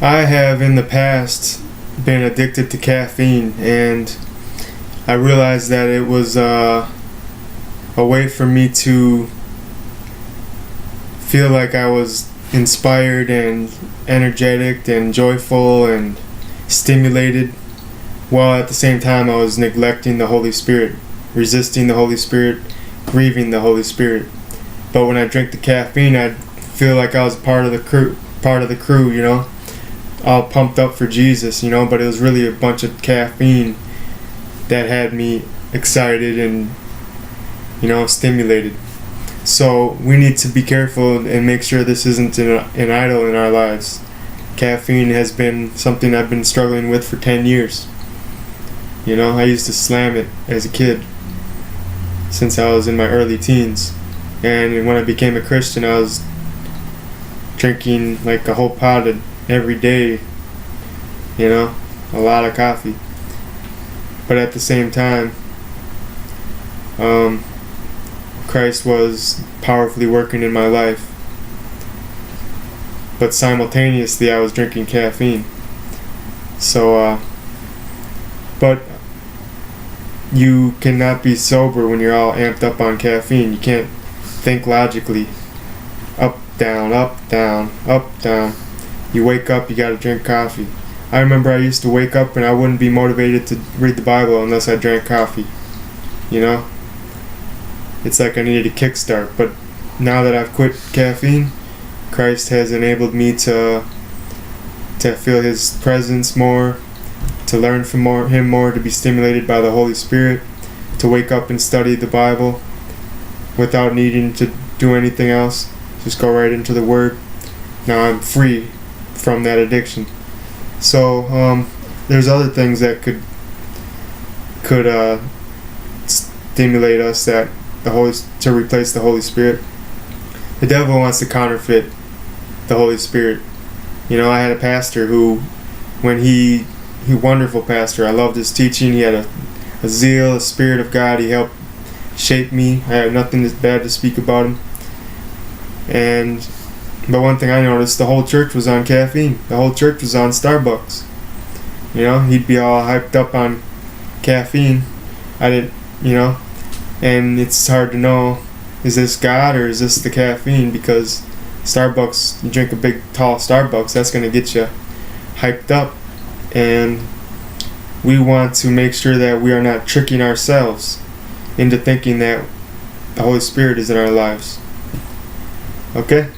I have in the past been addicted to caffeine, and I realized that it was a way for me to feel like I was inspired and energetic and joyful and stimulated, while at the same time I was neglecting the Holy Spirit, resisting the Holy Spirit, grieving the Holy Spirit. But when I drink the caffeine, I'd feel like I was part of the crew, all pumped up for Jesus, but it was really a bunch of caffeine that had me excited and, stimulated. So we need to be careful and make sure this isn't an idol in our lives. Caffeine has been something I've been struggling with for 10 years. I used to slam it as a kid since I was in my early teens. And when I became a Christian, I was drinking like a whole pot every day, a lot of coffee. But at the same time, Christ was powerfully working in my life. But simultaneously, I was drinking caffeine. So, but you cannot be sober when you're all amped up on caffeine. You can't think logically. Up, down, up, down, up, down. You wake up, you gotta drink coffee. I remember I used to wake up and I wouldn't be motivated to read the Bible unless I drank coffee. It's like I needed a kickstart. But now that I've quit caffeine, Christ has enabled me to feel His presence more, to learn from Him more, to be stimulated by the Holy Spirit, to wake up and study the Bible without needing to do anything else. Just go right into the Word. Now I'm free from that addiction. So there's other things that could stimulate us to replace the Holy Spirit. The devil wants to counterfeit the Holy Spirit. I had a pastor who, when he wonderful pastor. I loved his teaching. He had a zeal, a spirit of God. He helped shape me. I had nothing bad to speak about him. But one thing I noticed, the whole church was on caffeine. The whole church was on Starbucks. He'd be all hyped up on caffeine. I didn't, and it's hard to know, is this God or is this the caffeine? Because Starbucks, you drink a big, tall Starbucks, that's going to get you hyped up. And we want to make sure that we are not tricking ourselves into thinking that the Holy Spirit is in our lives. Okay?